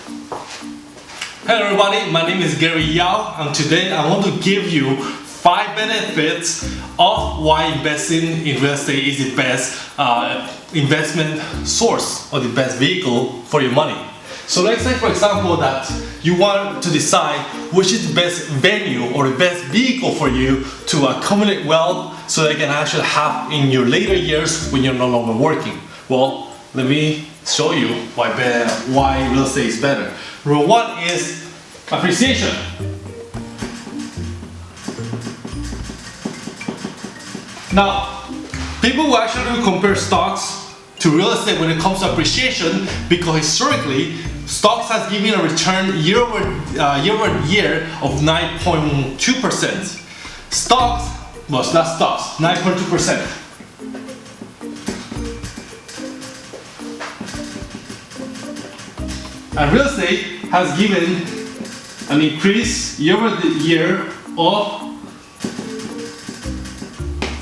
Hello everybody, my name is Gary Yao, and today I want to give you 5 benefits of why investing in real estate is the best investment source or the best vehicle for your money. So let's say for example that you want to decide which is the best venue or the best vehicle for you to accumulate wealth so that you can actually have in your later years when you're no longer working. Well, let me show you why real estate is better. Rule 1 is appreciation. Now, people will actually compare stocks to real estate when it comes to appreciation because historically, stocks has given a return year over year of 9.2%. Stocks, well, not stocks, 9.2%. And real estate has given an increase year over year of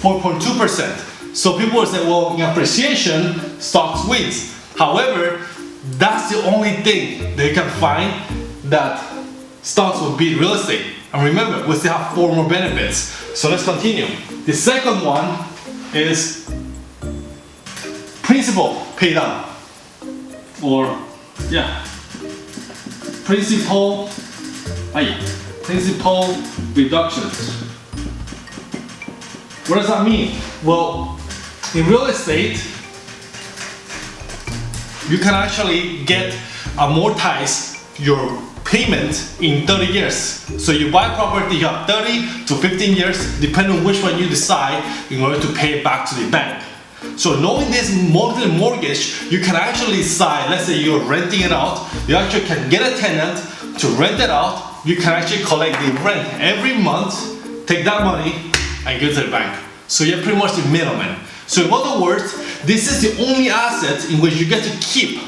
4.2%. So people will say, well, in appreciation, stocks wins. However, that's the only thing that you can find that stocks will beat real estate. And remember, we still have 4 more benefits. So let's continue. The second one is principal pay down. Principal reductions. What does that mean? Well, in real estate, you can actually get amortize your payment in 30 years. So you buy property, you have 30 to 15 years, depending on which one you decide, in order to pay it back to the bank. So knowing this monthly mortgage, you can actually decide, let's say you're renting it out, you actually can get a tenant to rent it out, you can actually collect the rent every month, take that money and give it to the bank. So you're pretty much the middleman. So in other words, this is the only asset in which you get to keep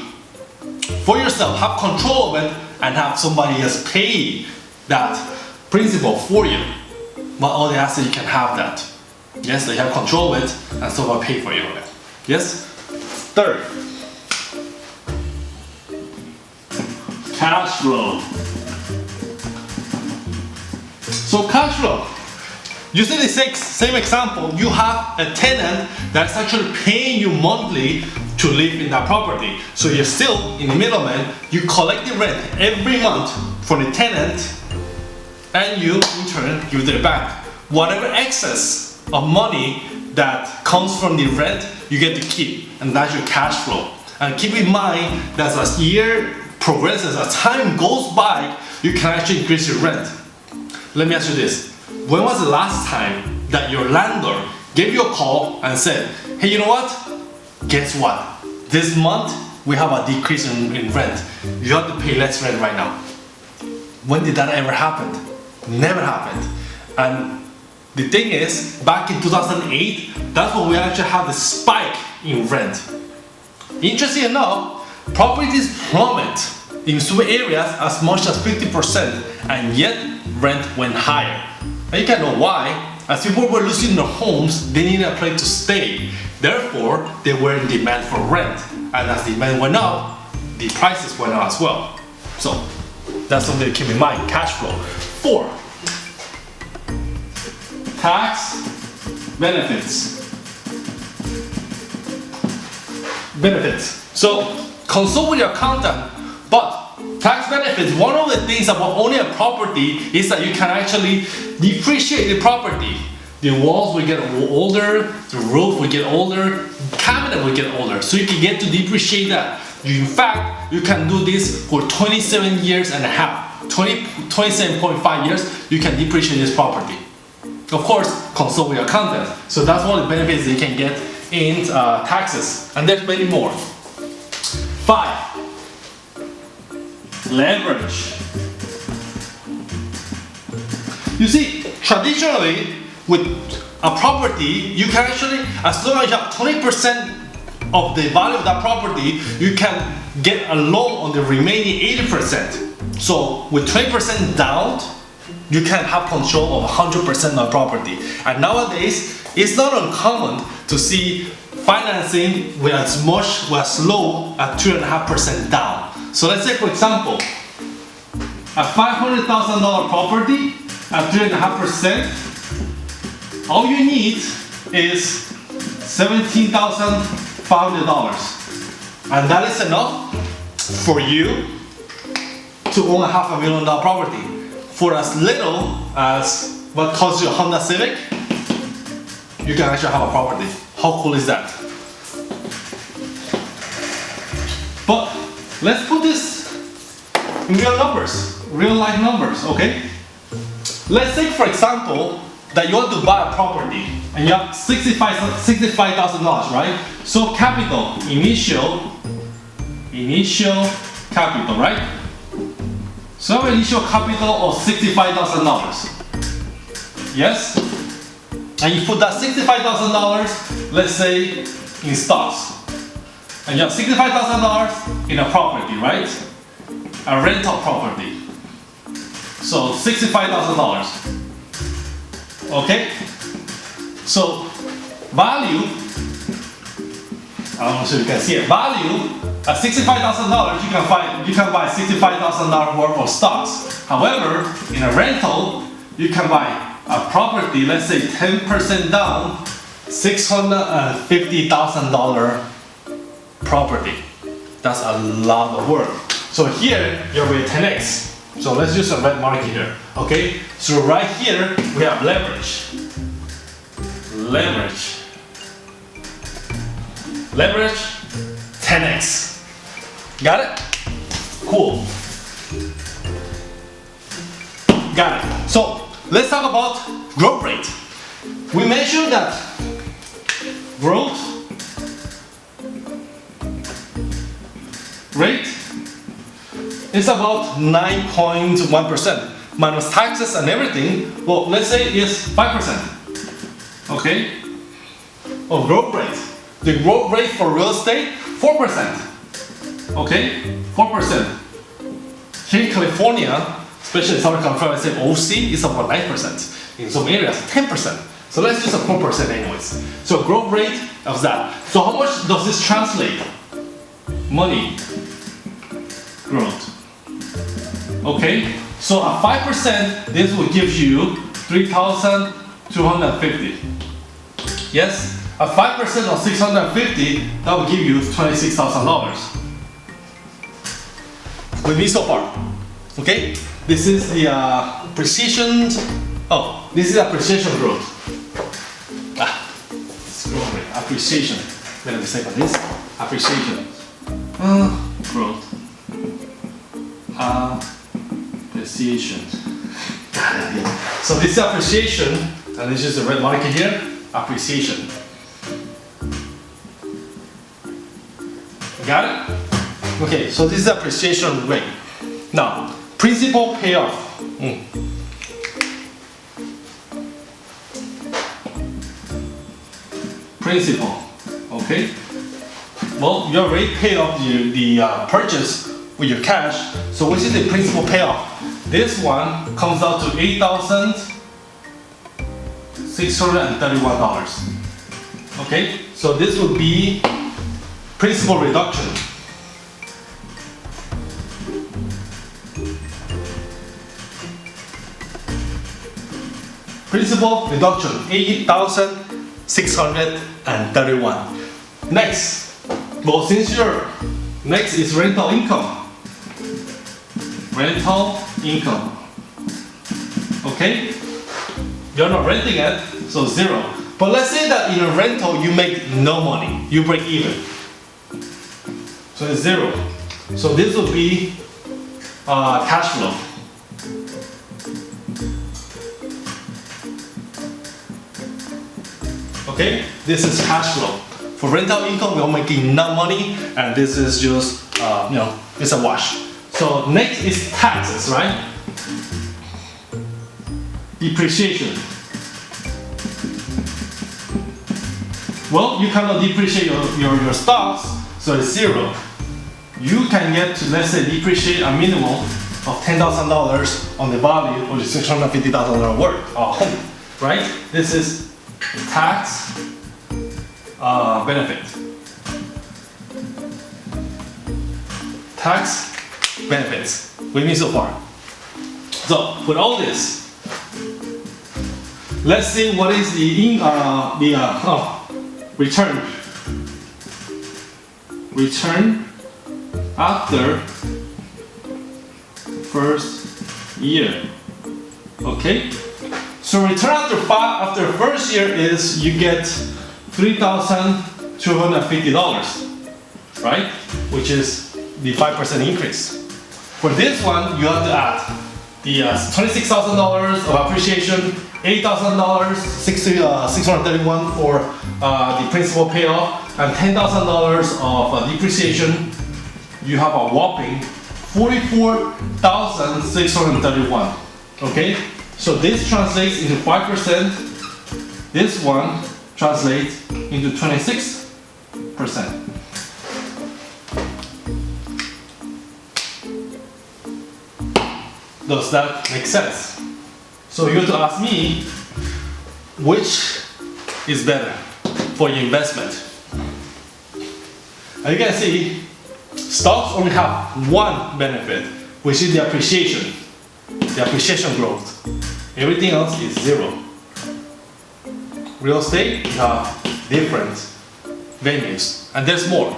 for yourself, have control of it, and have somebody else pay that principal for you. But all the assets you can have that. Yes, they have control of it, and someone pay for you on it. Yes? Third, cash flow. So cash flow. You see the same example, you have a tenant that's actually paying you monthly to live in that property. So you're still in the middleman, you collect the rent every month from the tenant and you in turn give it to the bank. Whatever excess of money that comes from the rent, you get to keep, and that's your cash flow. And keep in mind that as year progresses, as time goes by, you can actually increase your rent. Let me ask you this. When was the last time that your landlord gave you a call and said, hey, you know what? Guess what? This month we have a decrease in rent. You have to pay less rent right now. When did that ever happen? Never happened. And the thing is, back in 2008, that's when we actually have the spike in rent. Interesting enough, properties plummet in some areas as much as 50%, and yet rent went higher. And you can know why. As people were losing their homes, they needed a place to stay. Therefore, they were in demand for rent. And as demand went up, the prices went up as well. So that's something to keep in mind. Cash flow. 4, tax benefits. So consult with your accountant, but tax benefits, one of the things about owning a property is that you can actually depreciate the property. The walls will get older, the roof will get older, the cabinet will get older, so you can get to depreciate that. In fact, you can do this for 27 years and a half, 27.5 years, you can depreciate this property. Of course, consult with your accountant. So that's one of the benefits that you can get in taxes, and there's many more. 5, leverage. You see, traditionally, with a property, you can actually, as long as you have 20% of the value of that property, you can get a loan on the remaining 80%. So with 20% down, you can have control of 100% of the property. And nowadays, it's not uncommon to see financing with as low as 2.5% down. So let's say, for example, a $500,000 property at 3.5%, all you need is $17,500. And that is enough for you to own a $500,000 property for as little as what costs you a Honda Civic. You can actually have a property. How cool is that? But let's put this in real numbers, real life numbers, okay? Let's say, for example, that you want to buy a property and you have $65,000, right? So capital, initial capital, right? So initial capital of $65,000. Yes? And you put that $65,000, let's say, in stocks. And you have $65,000 in a property, right? A rental property. So $65,000. Okay? So value, I'm not sure you can see it. Value at $65,000, you can buy $65,000 worth of stocks. However, in a rental, you can buy a property, let's say 10% down, $650,000 property. That's a lot of work. So here, you're with 10x. So let's use a red marker here, okay? So right here, we have leverage. Leverage, 10x. Got it? Cool. Got it. So let's talk about growth rate. We mentioned that growth rate is about 9.1% minus taxes and everything. Well, let's say it's 5%. Okay? Of growth rate. The growth rate for real estate, 4%. Okay? 4%. Here in California, especially in Southern California, I say OC is about 9%. In some areas, 10%. So let's use a 4% anyways. So growth rate of that. So how much does this translate? Money growth. Okay? So at 5%, this will give you 3,250. Yes? At 5% of 650, that will give you $26,000. With me so far. Okay? This is the precision. Oh, this is appreciation growth. It's growth rate. Appreciation. Wait a second. This appreciation. Growth. Appreciation. So this is appreciation, and this is the red marker here. Appreciation. Got it? Okay, so this is appreciation rate. Now, principal payoff. Principal. Okay. Well, you already paid off the purchase with your cash. So which is the principal payoff? This one comes out to $8,631. Okay. So this will be principal reduction. Principal reduction, $8,631. Next, well, since next is rental income. Rental income. Okay? You're not renting it, so zero. But let's say that in a rental you make no money, you break even. So it's zero. So this will be cash flow. Okay, this is cash flow. For rental income, we're making no money, and this is just, it's a wash. So next is taxes, right? Depreciation. Well, you cannot depreciate your stocks, so it's zero. You can get to, let's say, depreciate a minimum of $10,000 on the value of the $650,000 worth of home, right? This is tax benefit. Tax benefits. What do you mean so far? So with all this, let's see what is the return. Return after first year. Okay? So return after first year is you get $3,250, right? Which is the 5% increase. For this one, you have to add the $26,000 of appreciation, $8,000, $631 for the principal payoff, and $10,000 of depreciation. You have a whopping $44,631. Okay, so this translates into 5%. This one translates into 26%. Does that make sense? So you have to ask me, which is better for your investment? As you can see, stocks only have one benefit, which is the appreciation growth. Everything else is zero. Real estate, you have different venues, and there's more.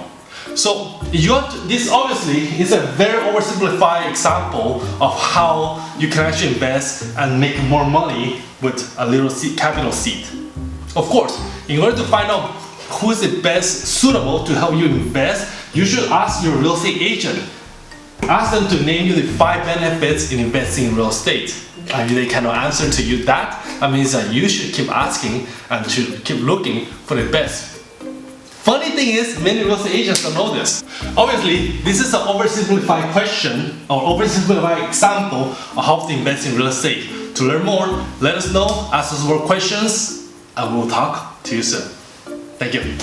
So this obviously is a very oversimplified example of how you can actually invest and make more money with a little capital seed. Of course, in order to find out who is the best suitable to help you invest, you should ask your real estate agent. Ask them to name you the 5 benefits in investing in real estate. And if they cannot answer to you that means that you should keep asking and should keep looking for the best. Funny thing is, many real estate agents don't know this. Obviously, this is an oversimplified question or oversimplified example of how to invest in real estate. To learn more, let us know, ask us more questions, and we'll talk to you soon. Thank you.